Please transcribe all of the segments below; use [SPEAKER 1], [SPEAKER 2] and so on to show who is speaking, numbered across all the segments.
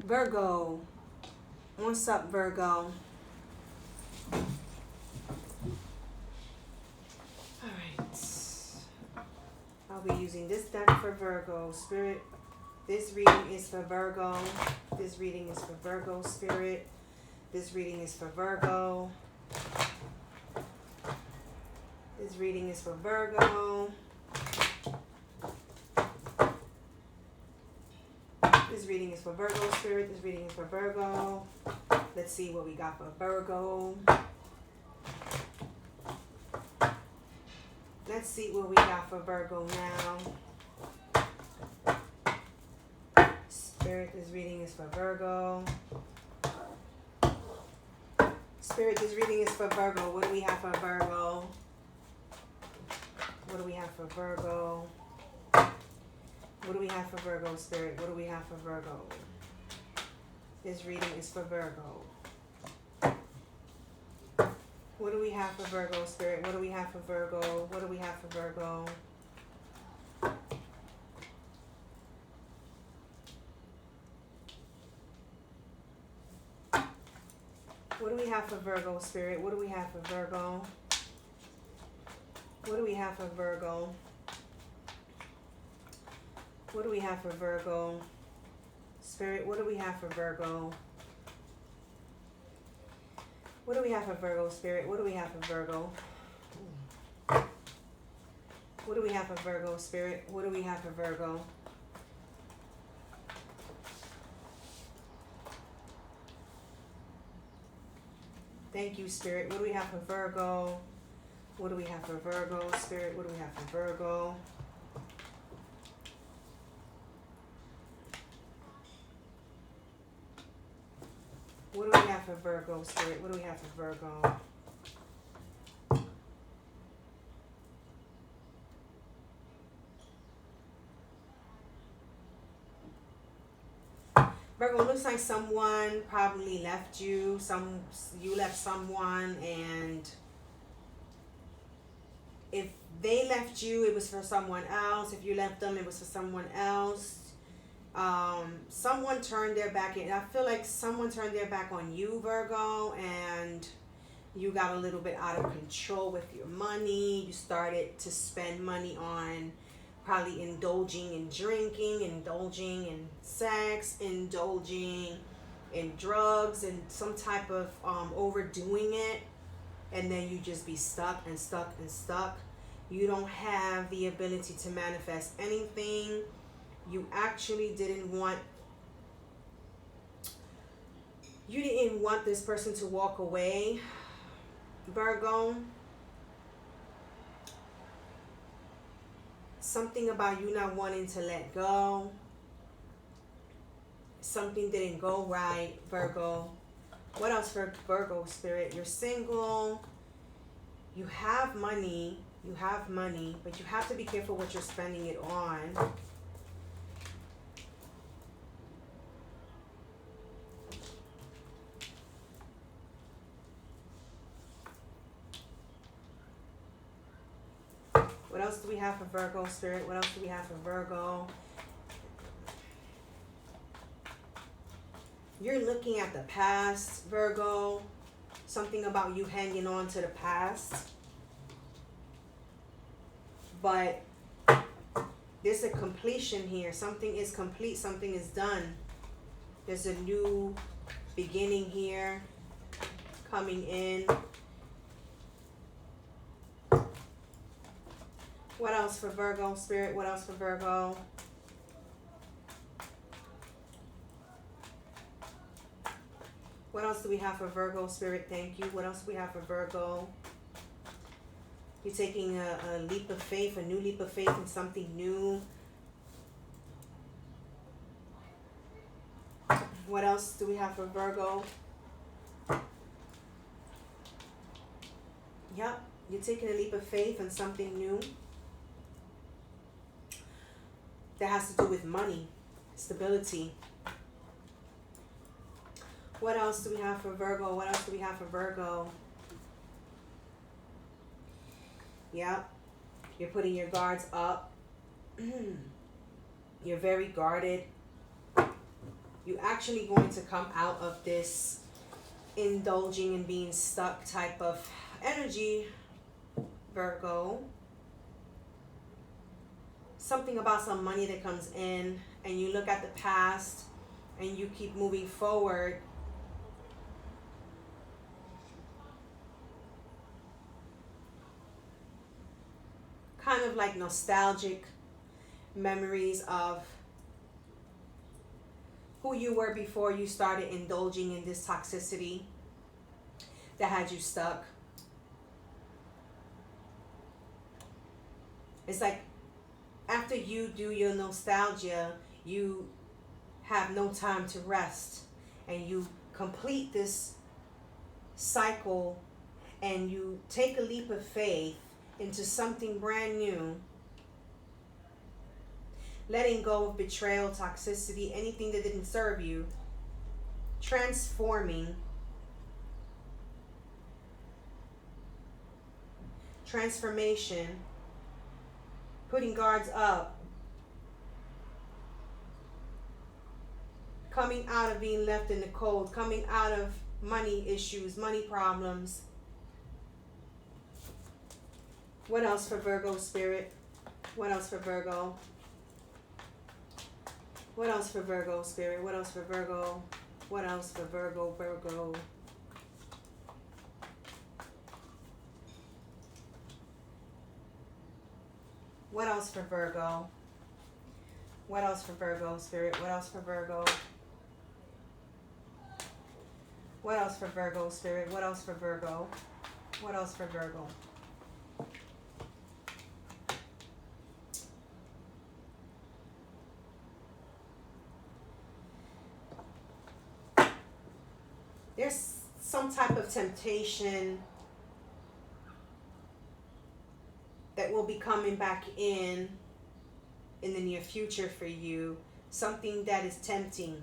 [SPEAKER 1] Virgo. What's up, Virgo? Alright. I'll be using this deck for Virgo. Spirit, this reading is for Virgo. This reading is for Virgo, Spirit. This reading is for Virgo. This reading is for Virgo. This reading is for Virgo, Spirit. This reading is for Virgo. Let's see what we got for Virgo. Let's see what we got for Virgo now. Spirit, this reading is for Virgo. Spirit, this reading is for Virgo. What do we have for Virgo? What do we have for Virgo? What do we have for Virgo, Spirit? What do we have for Virgo? This reading is for Virgo. What do we have for Virgo, Spirit? What do we have for Virgo? What do we have for Virgo? What do we have for Virgo, Spirit? What do we have for Virgo? What do we have for Virgo? What do we have for Virgo? Spirit, what do we have for Virgo? What do we have for Virgo, Spirit? What do we have for Virgo? What do we have for Virgo, Spirit? What do we have for Virgo? Thank you, Spirit. What do we have for Virgo? What do we have for Virgo, Spirit? What do we have for Virgo? What do we have for Virgo, Spirit? What do we have for Virgo? Virgo, looks like someone probably left you. You left someone, and if they left you, it was for someone else. If you left them, it was for someone else. Someone turned their back. I feel like someone turned their back on you, Virgo, and you got a little bit out of control with your money. You started to spend money on probably indulging in drinking, indulging in sex, indulging in drugs, and some type of overdoing it, and then you just be stuck and stuck and stuck. You don't have the ability to manifest anything. You actually didn't want this person to walk away, Virgo. Something about you not wanting to let go. Something didn't go right, Virgo. What else for Virgo, Spirit? You're single. You have money. But you have to be careful what you're spending it on. What else do we have for Virgo, Spirit? What else do we have for Virgo? You're looking at the past, Virgo. Something about you hanging on to the past. But there's a completion here. Something is complete. Something is done. There's a new beginning here coming in. What else for Virgo, Spirit? What else for Virgo? What else do we have for Virgo, Spirit? Thank you. What else do we have for Virgo? You're taking a leap of faith, a new leap of faith in something new. What else do we have for Virgo? Yep, you're taking a leap of faith in something new. That has to do with money, stability. What else do we have for Virgo? What else do we have for Virgo? Yep. You're putting your guards up. You're very guarded. You're actually going to come out of this indulging and being stuck type of energy, Virgo. Something about some money that comes in, and you look at the past and you keep moving forward. Kind of like nostalgic memories of who you were before you started indulging in this toxicity that had you stuck. It's like after you do your nostalgia, you have no time to rest, and you complete this cycle and you take a leap of faith into something brand new, letting go of betrayal, toxicity, anything that didn't serve you, transforming, transformation, putting guards up, coming out of being left in the cold, coming out of money issues, money problems. What else for Virgo spirit? What else for Virgo? What else for Virgo spirit? What else for Virgo? What else for Virgo, Virgo? What else for Virgo? What else for Virgo spirit? What else for Virgo? What else for Virgo spirit? What else for Virgo? What else for Virgo? There's some type of temptation that will be coming back in the near future for you. Something that is tempting.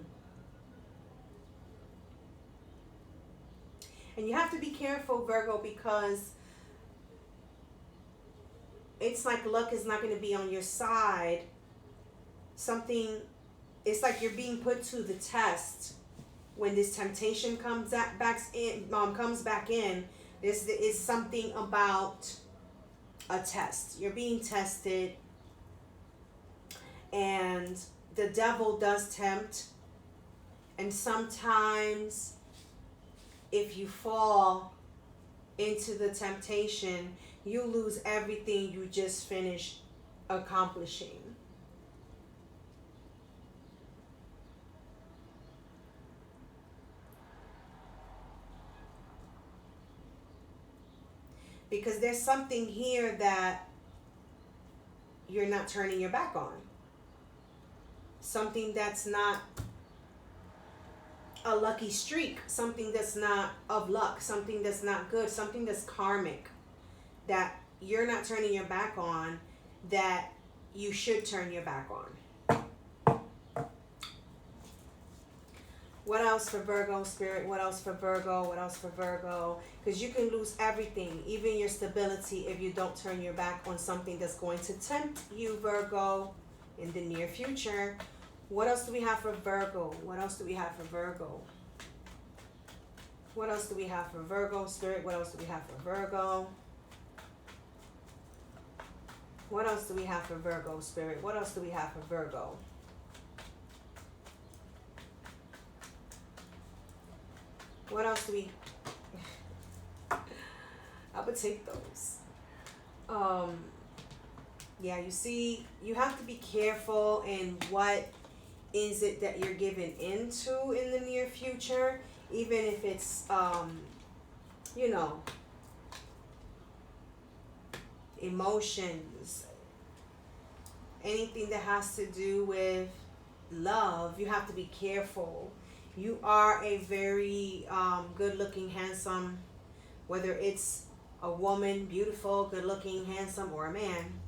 [SPEAKER 1] And you have to be careful, Virgo, because it's like luck is not going to be on your side. It's like you're being put to the test. When this temptation comes back in, this is something about a test. You're being tested, and the devil does tempt. And sometimes, if you fall into the temptation, you lose everything you just finished accomplishing. Because there's something here that you're not turning your back on. Something that's not a lucky streak. Something that's not of luck. Something that's not good. Something that's karmic. That you're not turning your back on. That you should turn your back on. What else for Virgo spirit? What else for Virgo? What else for Virgo? Because you can lose everything, even your stability, if you don't turn your back on something that's going to tempt you, Virgo, in the near future. What else do we have for Virgo? What else do we have for Virgo? What else do we have for Virgo spirit? What else do we have for Virgo? What else do we have for Virgo spirit? What else do we have for Virgo? What else do we... I would take those. Yeah, you see, you have to be careful in what is it that you're giving into in the near future, even if it's, emotions, anything that has to do with love. You have to be careful. You are a very good-looking, handsome, whether it's a woman, beautiful, good-looking, handsome, or a man.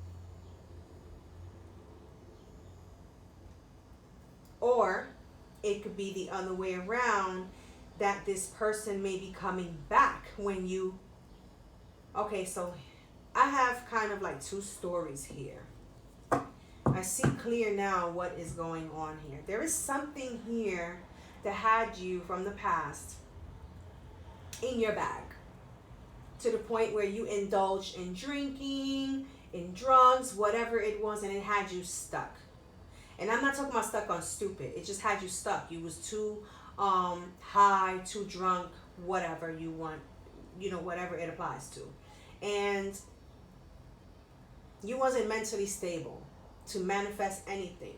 [SPEAKER 1] Or it could be the other way around, that this person may be coming back when you... Okay, so I have kind of like two stories here. I see clear now what is going on here. There is something here that had you from the past in your bag, to the point where you indulged in drinking, in drugs, whatever it was, and it had you stuck. And I'm not talking about stuck on stupid. It just had you stuck. You was too high, too drunk, whatever you want, whatever it applies to. And you wasn't mentally stable to manifest anything.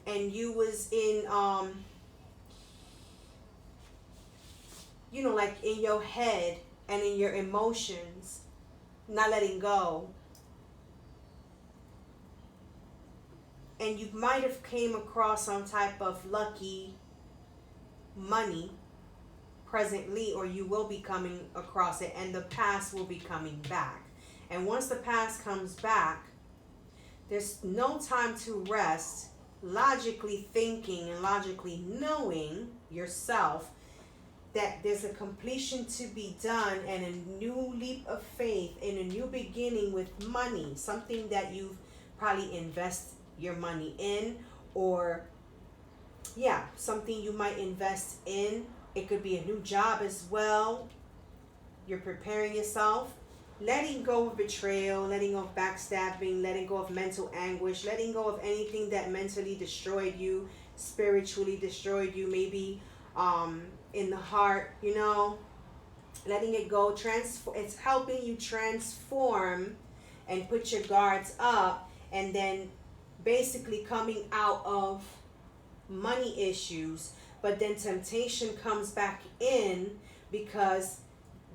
[SPEAKER 1] And you was in like in your head and in your emotions, not letting go. And you might have came across some type of lucky money presently, or you will be coming across it, and the past will be coming back. And once the past comes back, there's no time to rest, logically thinking and logically knowing yourself that there's a completion to be done and a new leap of faith and a new beginning with money, something that you've probably invest your money in, or something you might invest in. It could be a new job as well. You're preparing yourself, letting go of betrayal, letting go of backstabbing, letting go of mental anguish, letting go of anything that mentally destroyed you, spiritually destroyed you, maybe in the heart, letting it go. It's helping you transform and put your guards up, and then basically coming out of money issues. But then temptation comes back in, because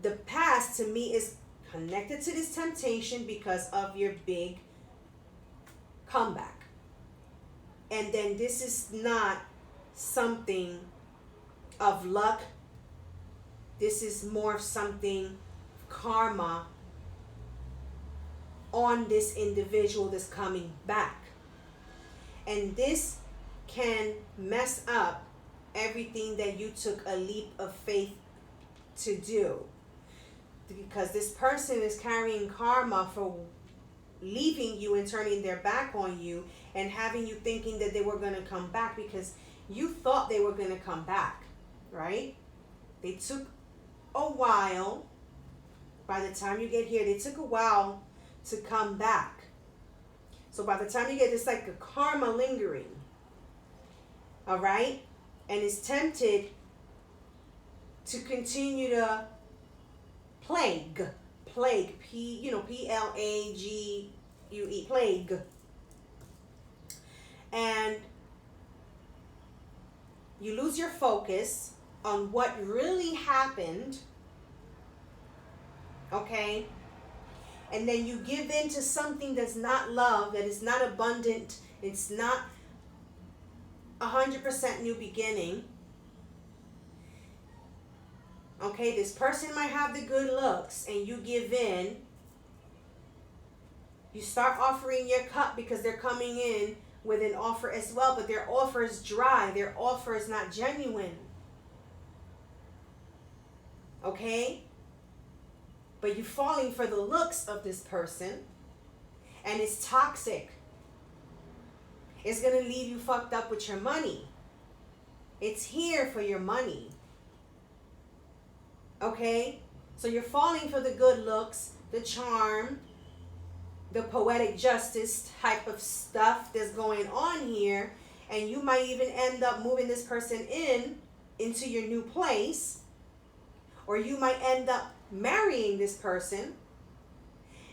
[SPEAKER 1] the past to me is connected to this temptation because of your big comeback. And then this is not something of luck. This is more of something karma on this individual that's coming back. And this can mess up everything that you took a leap of faith to do, because this person is carrying karma for leaving you and turning their back on you and having you thinking that they were going to come back, because you thought they were going to come back, right? They took a while. By the time you get here, they took a while to come back. So by the time you get, it's like a karma lingering. All right? And is tempted to continue to plague, P-L-A-G-U-E, plague. And you lose your focus on what really happened, okay? And then you give in to something that's not love, that is not abundant, it's not 100% new beginning. Okay, this person might have the good looks and you give in. You start offering your cup because they're coming in with an offer as well, but their offer is dry. Their offer is not genuine. Okay? But you're falling for the looks of this person, and it's toxic. It's going to leave you fucked up with your money. It's here for your money. Okay? So you're falling for the good looks, the charm, the poetic justice type of stuff that's going on here, and you might even end up moving this person into your new place, or you might end up marrying this person,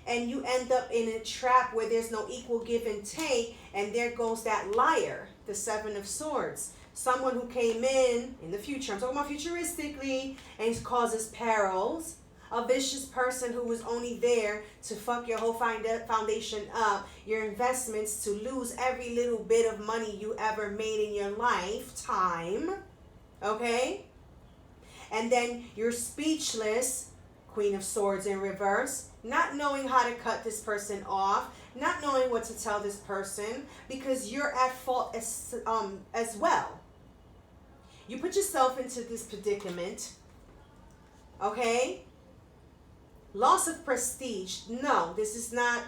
[SPEAKER 1] and you end up in a trap where there's no equal give and take, and there goes that liar, the Seven of Swords. Someone who came in the future, I'm talking about futuristically, and causes perils. A vicious person who was only there to fuck your whole foundation up, your investments, to lose every little bit of money you ever made in your lifetime. Okay? And then you're speechless, Queen of Swords in reverse, not knowing how to cut this person off, not knowing what to tell this person, because you're at fault as well. You put yourself into this predicament, okay? Loss of prestige. No, this is not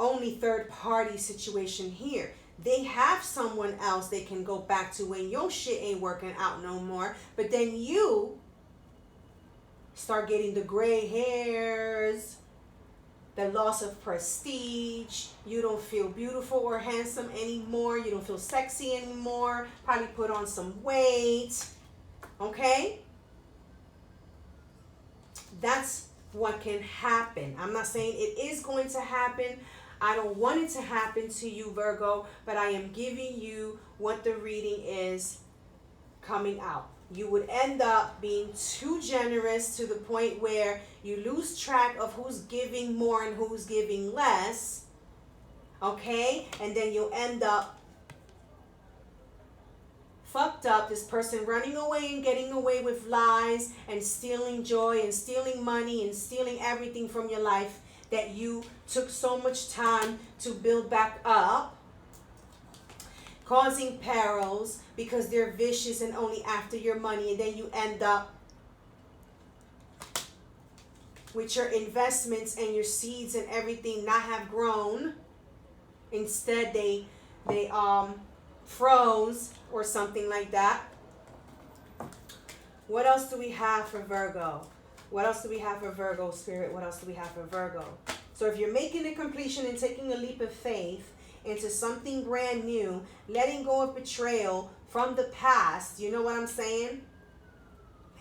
[SPEAKER 1] only third party situation here. They have someone else they can go back to when your shit ain't working out no more. But then you start getting the gray hairs, the loss of prestige. You don't feel beautiful or handsome anymore. You don't feel sexy anymore. Probably put on some weight. Okay? That's what can happen. I'm not saying it is going to happen. I don't want it to happen to you, Virgo, but I am giving you what the reading is coming out. You would end up being too generous to the point where you lose track of who's giving more and who's giving less. Okay? And then you'll end up fucked up, this person running away and getting away with lies and stealing joy and stealing money and stealing everything from your life that you took so much time to build back up, causing perils because they're vicious and only after your money, and then you end up with your investments and your seeds and everything not have grown. Instead they froze or something like that. What else do we have for Virgo? What else do we have for Virgo, Spirit? What else do we have for Virgo? So if you're making a completion and taking a leap of faith into something brand new, letting go of betrayal from the past, you know what I'm saying?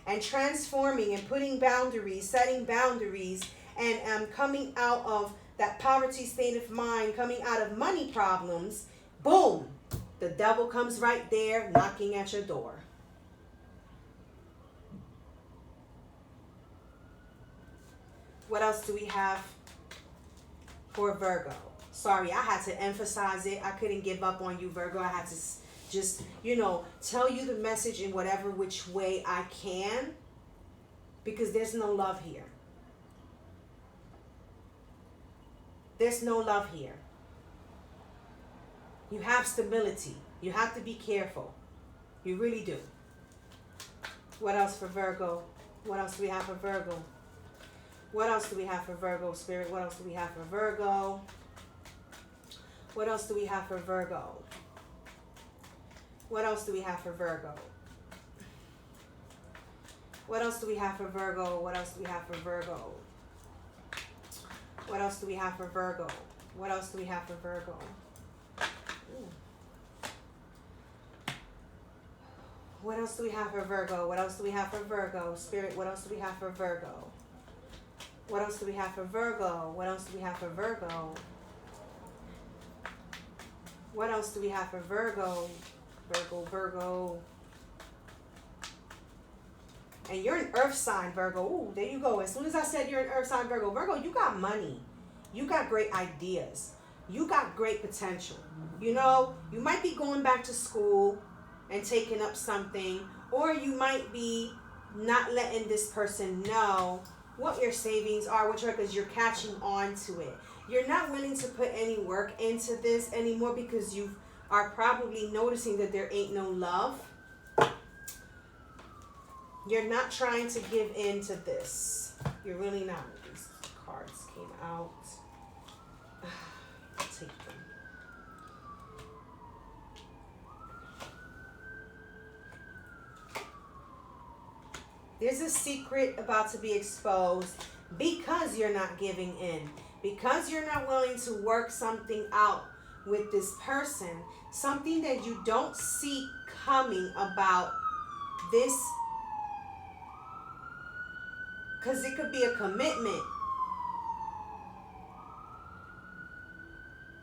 [SPEAKER 1] And transforming and putting boundaries, setting boundaries, and coming out of that poverty state of mind, coming out of money problems, boom, the devil comes right there knocking at your door. What else do we have for Virgo? Sorry, I had to emphasize it. I couldn't give up on you, Virgo. I had to just, tell you the message in whatever which way I can, because there's no love here. There's no love here. You have stability. You have to be careful. You really do. What else for Virgo? What else do we have for Virgo? What else do we have for Virgo, Spirit? What else do we have for Virgo? What else do we have for Virgo? What else do we have for Virgo? What else do we have for Virgo? What else do we have for Virgo? What else do we have for Virgo? What else do we have for Virgo? What else do we have for Virgo? What else do we have for Virgo? Spirit, what else do we have for Virgo? What else do we have for Virgo? What else do we have for Virgo? What else do we have for Virgo? Virgo. And you're an earth sign, Virgo. Ooh, there you go. As soon as I said you're an earth sign, Virgo, you got money. You got great ideas. You got great potential. You might be going back to school and taking up something, or you might be not letting this person know what your savings are, because you're catching on to it. You're not willing to put any work into this anymore because you are probably noticing that there ain't no love. You're not trying to give in to this. You're really not. These cards came out. I'll take them. There's a secret about to be exposed because you're not giving in. Because you're not willing to work something out with this person. Something that you don't see coming about this. Because it could be a commitment.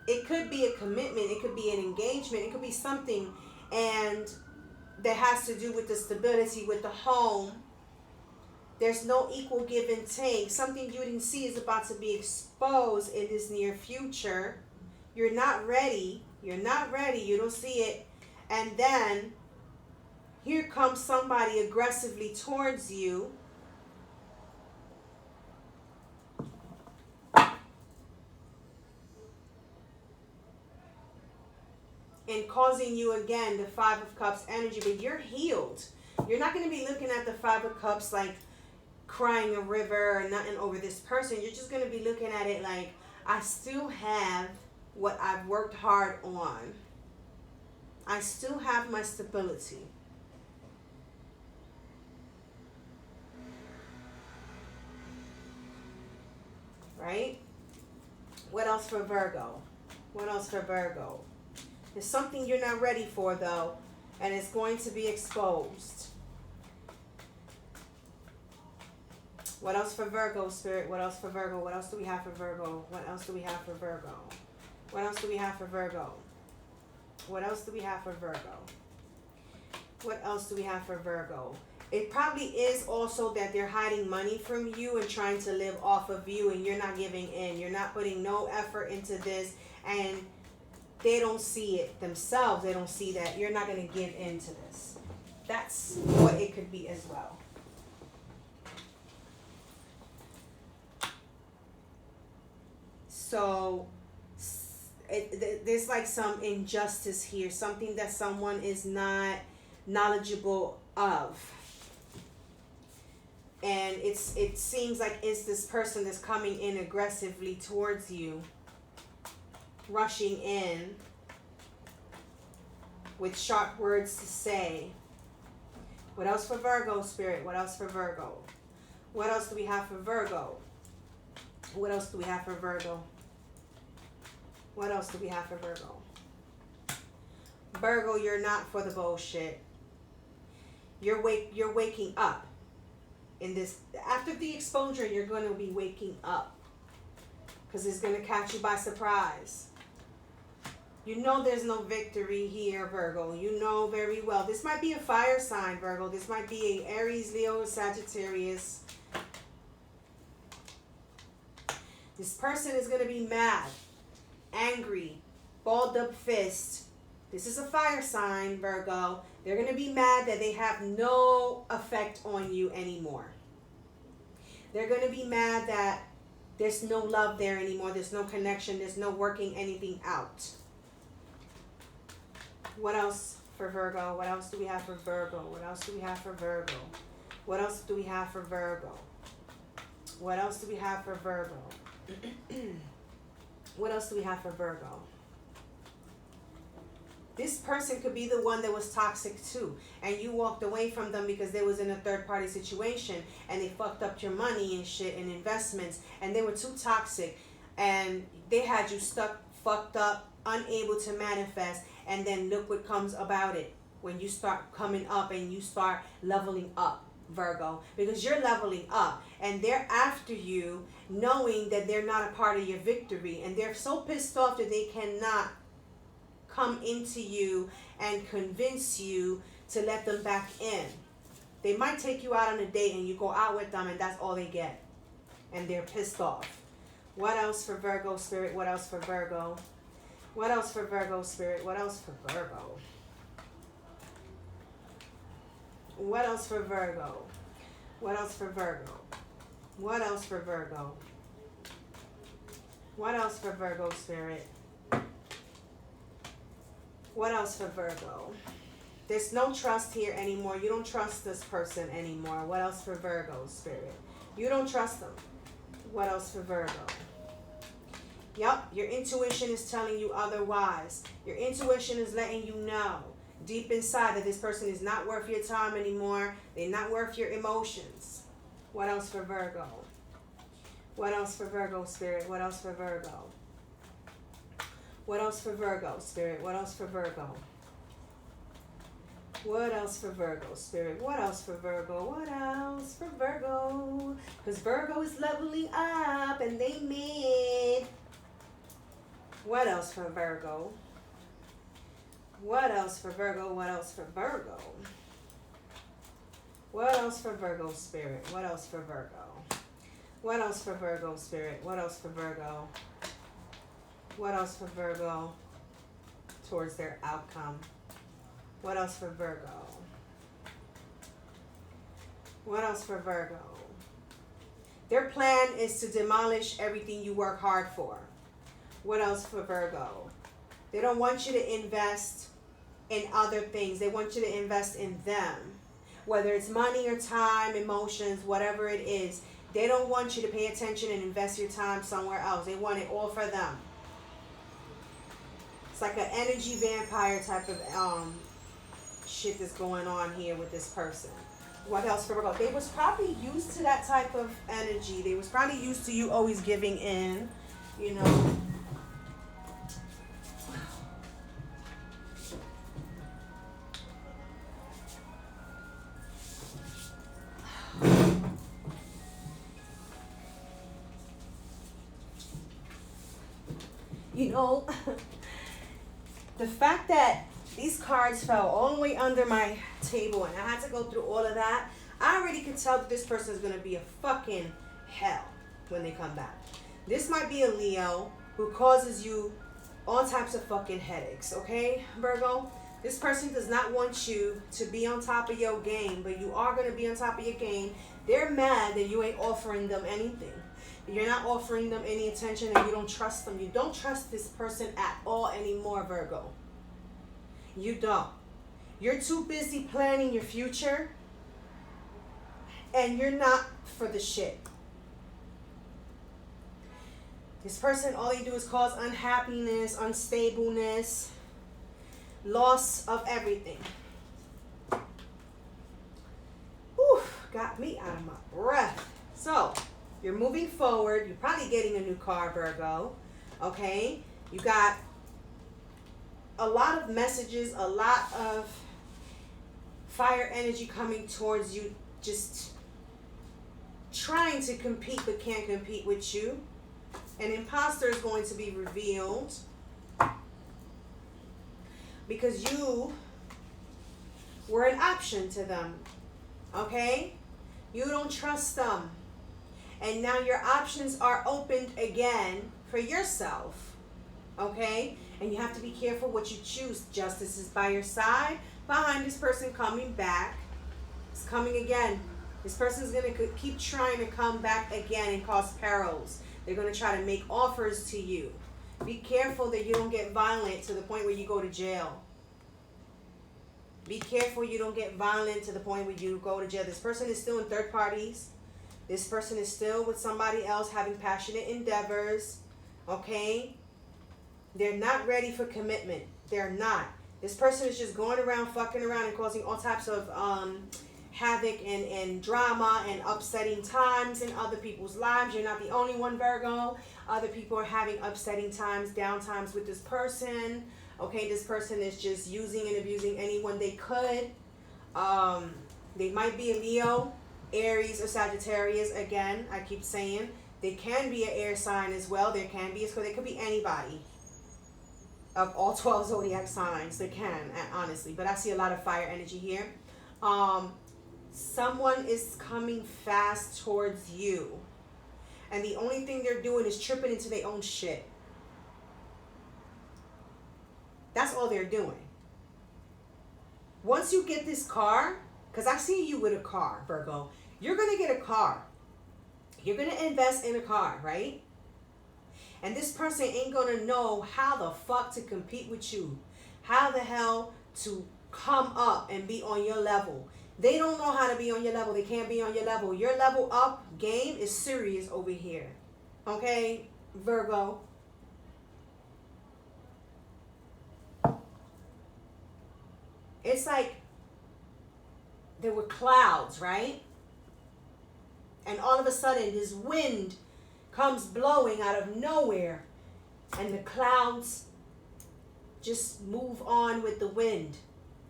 [SPEAKER 1] It could be a commitment. It could be an engagement. It could be something and that has to do with the stability with the home. There's no equal give and take. Something you didn't see is about to be exposed in this near future. You're not ready. You're not ready. You don't see it. And then here comes somebody aggressively towards you. And causing you again the Five of Cups energy. But you're healed. You're not going to be looking at the Five of Cups like crying a river or nothing over this person. You're just going to be looking at it like, I still have what I've worked hard on. I still have my stability. Right? What else for Virgo? What else for Virgo? There's something you're not ready for, though, and it's going to be exposed. What else for Virgo, Spirit? What else for Virgo? What else do we have for Virgo? What else do we have for Virgo? What else do we have for Virgo? What else do we have for Virgo? What else do we have for Virgo? It probably is also that they're hiding money from you and trying to live off of you, and you're not giving in. You're not putting no effort into this, and they don't see it themselves. They don't see that you're not going to give in to this. That's what it could be as well. So there's like some injustice here, something that someone is not knowledgeable of. And it seems like it's this person that's coming in aggressively towards you, rushing in with sharp words to say. What else for Virgo, Spirit? What else for Virgo? What else do we have for Virgo? What else do we have for Virgo? What else do we have for Virgo? Virgo, you're not for the bullshit. You're waking up. In this, after the exposure, you're going to be waking up, because it's going to catch you by surprise. You know there's no victory here, Virgo. You know very well. This might be a fire sign, Virgo. This might be a Aries, Leo, Sagittarius. This person is going to be mad, angry, balled up fist. This is a fire sign, Virgo. They're going to be mad that they have no effect on you anymore. They're going to be mad that there's no love there anymore. There's no connection. There's no working anything out. What else for Virgo? What else do we have for Virgo? What else do we have for Virgo? What else do we have for Virgo? What else do we have for Virgo? What else do we have for Virgo? This person could be the one that was toxic too, and you walked away from them because they was in a third party situation and they fucked up your money and shit and investments, and they were too toxic and they had you stuck, fucked up, unable to manifest. And then look what comes about it when you start coming up and you start leveling up, Virgo, because you're leveling up and they're after you, knowing that they're not a part of your victory, and they're so pissed off that they cannot come into you and convince you to let them back in. They might take you out on a date and you go out with them and that's all they get, and they're pissed off. What else for Virgo, Spirit? What else for Virgo? What else for Virgo, Spirit? What else for Virgo? What else for Virgo? What else for Virgo? What else for Virgo? What else for Virgo, Spirit? What else for Virgo? There's no trust here anymore. You don't trust this person anymore. What else for Virgo, Spirit? You don't trust them. What else for Virgo? Yup, your intuition is telling you otherwise. Your intuition is letting you know deep inside that this person is not worth your time anymore. They're not worth your emotions. What else for Virgo? What else for Virgo, Spirit? What else for Virgo? What else for Virgo, Spirit? What else for Virgo? What else for Virgo, Spirit? What else for Virgo? What else for Virgo? Because Virgo is leveling up and they made. What else for Virgo? What else for Virgo? What else for Virgo? What else for Virgo, Spirit? What else for Virgo? What else for Virgo, Spirit? What else for Virgo? What else for Virgo towards their outcome? What else for Virgo? What else for Virgo? Their plan is to demolish everything you work hard for. What else for Virgo? They don't want you to invest in other things. They want you to invest in them. Whether it's money or time, emotions, whatever it is, They don't want you to pay attention and invest your time somewhere else. They want it all for them. It's like an energy vampire type of shit that's going on here with this person. What else for Virgo? They was probably used to that type of energy. They was probably used to you always giving in, you know. You know, the fact that these cards fell all the way under my table and I had to go through all of that, I already could tell that this person is going to be a fucking hell when they come back. This might be a Leo who causes you all types of fucking headaches, okay, Virgo? This person does not want you to be on top of your game, but you are going to be on top of your game. They're mad that you ain't offering them anything. You're not offering them any attention and you don't trust them. You don't trust this person at all anymore, Virgo. You don't. You're too busy planning your future and you're not for the shit. This person, all they do is cause unhappiness, unstableness, loss of everything. Whew, got me out of my breath. So, you're moving forward. You're probably getting a new car, Virgo. Okay? You got a lot of messages, a lot of fire energy coming towards you, just trying to compete but can't compete with you. An imposter is going to be revealed because you were an option to them. Okay? You don't trust them. And now your options are opened again for yourself. Okay? And you have to be careful what you choose. Justice is by your side. Behind this person coming back. It's coming again. This person is going to keep trying to come back again and cause perils. They're going to try to make offers to you. Be careful that you don't get violent to the point where you go to jail. Be careful you don't get violent to the point where you go to jail. This person is still in third parties. This person is still with somebody else having passionate endeavors. Okay? They're not ready for commitment. They're not. This person is just going around, fucking around and causing all types of havoc and drama and upsetting times in other people's lives. You're not the only one, Virgo. Other people are having upsetting times, down times with this person. Okay, this person is just using and abusing anyone they could. They might be a Leo, Aries, or Sagittarius. Again, I keep saying they can be an air sign as well. There can be, so they could be anybody of all 12 zodiac signs. They can, honestly, but I see a lot of fire energy here. Someone is coming fast towards you, and the only thing they're doing is tripping into their own shit. That's all they're doing. Once you get this car, because I see you with a car, Virgo, you're going to get a car. You're going to invest in a car, right? And this person ain't going to know how the fuck to compete with you. How the hell to come up and be on your level. They don't know how to be on your level. They can't be on your level. Your level up game is serious over here. Okay, Virgo? It's like there were clouds, right? And all of a sudden, this wind comes blowing out of nowhere. And the clouds just move on with the wind.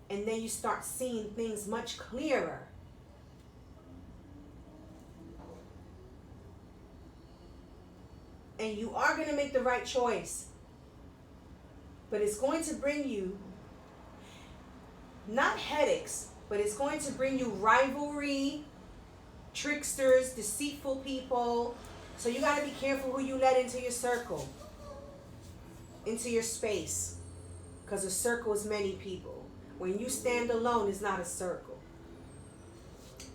[SPEAKER 1] And then you start seeing things much clearer. And you are going to make the right choice. But it's going to bring you, not headaches, but it's going to bring you rivalry, tricksters, deceitful people. So you got to be careful who you let into your circle, into your space. Because a circle is many people. When you stand alone, it's not a circle.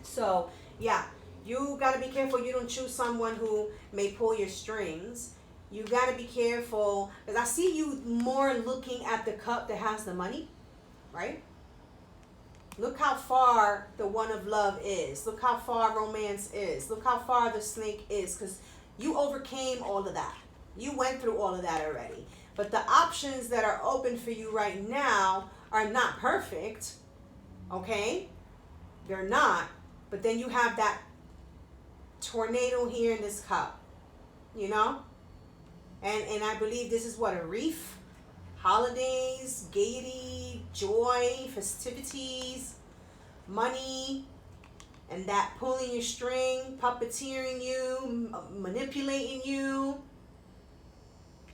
[SPEAKER 1] So, yeah, you got to be careful you don't choose someone who may pull your strings. You got to be careful, because I see you more looking at the cup that has the money, right? Look how far the one of love is. Look how far romance is. Look how far the snake is, because you overcame all of that. You went through all of that already. But the options that are open for you right now are not perfect. Okay? They're not. But then you have that tornado here in this cup. You know? And I believe this is what, a reef? Holidays, gaiety, joy, festivities, money, and that pulling your string, puppeteering you, manipulating you,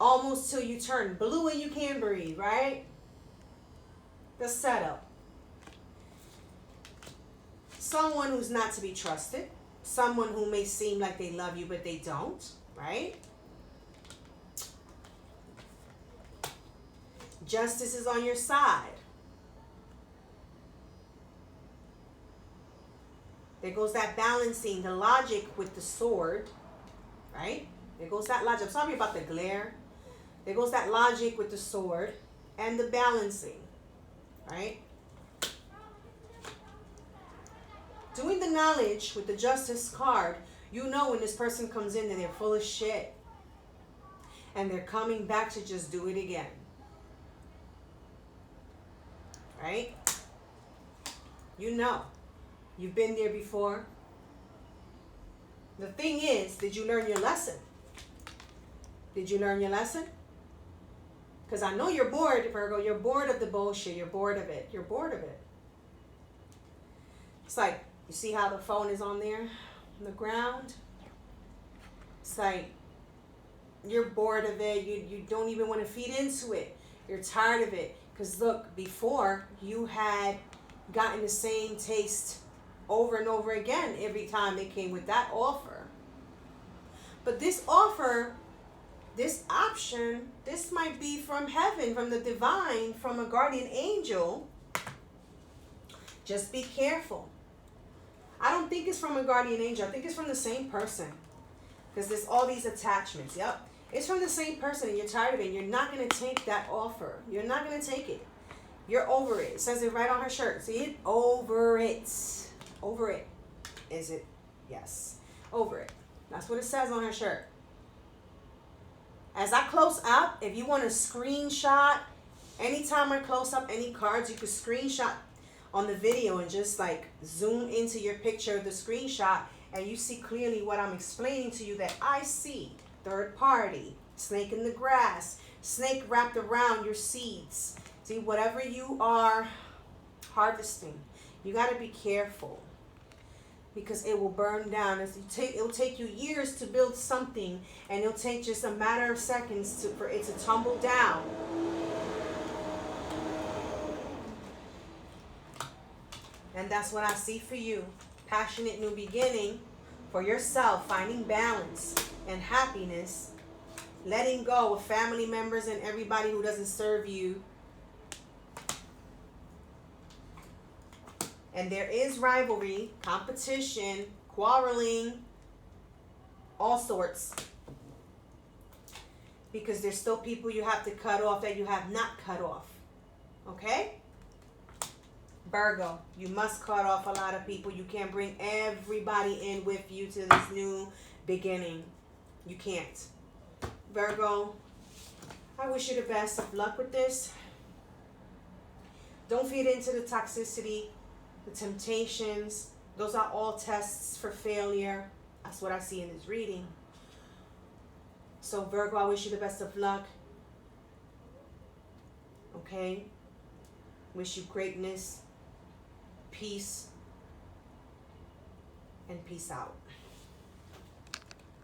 [SPEAKER 1] almost till you turn blue and you can't breathe, right? The setup. Someone who's not to be trusted. Someone who may seem like they love you, but they don't, right? Justice is on your side. There goes that balancing, the logic with the sword, right? There goes that logic. I'm sorry about the glare. There goes that logic with the sword and the balancing, right? Doing the knowledge with the justice card, you know when this person comes in and they're full of shit and they're coming back to just do it again. Right? You know. You've been there before. The thing is, did you learn your lesson? Did you learn your lesson? Because I know you're bored, Virgo. You're bored of the bullshit. You're bored of it. You're bored of it. It's like, you see how the phone is on there? On the ground? It's like, you're bored of it. You don't even want to feed into it. You're tired of it. Because look, before you had gotten the same taste over and over again every time they came with that offer. But this offer, this option, this might be from heaven, from the divine, from a guardian angel. Just be careful. I don't think it's from a guardian angel. I think it's from the same person. Because there's all these attachments. Yep. It's from the same person and you're tired of it and you're not going to take that offer. You're not going to take it. You're over it. It says it right on her shirt. See it? Over it. Over it. Is it? Yes. Over it. That's what it says on her shirt. As I close up, if you want to screenshot, anytime I close up any cards, you could screenshot on the video and just like zoom into your picture of the screenshot and you see clearly what I'm explaining to you that I see. Third party, snake in the grass, snake wrapped around your seeds. See, whatever you are harvesting, you got to be careful because it will burn down. It'll take you years to build something and it'll take just a matter of seconds for it to tumble down. And that's what I see for you. Passionate new beginning for yourself, finding balance and happiness, letting go of family members and everybody who doesn't serve you. And there is rivalry, competition, quarreling, all sorts. Because there's still people you have to cut off that you have not cut off. Okay? Virgo, you must cut off a lot of people. You can't bring everybody in with you to this new beginning. You can't. Virgo, I wish you the best of luck with this. Don't feed into the toxicity, the temptations. Those are all tests for failure. That's what I see in this reading. So Virgo, I wish you the best of luck. Okay? Wish you greatness, peace, and peace out.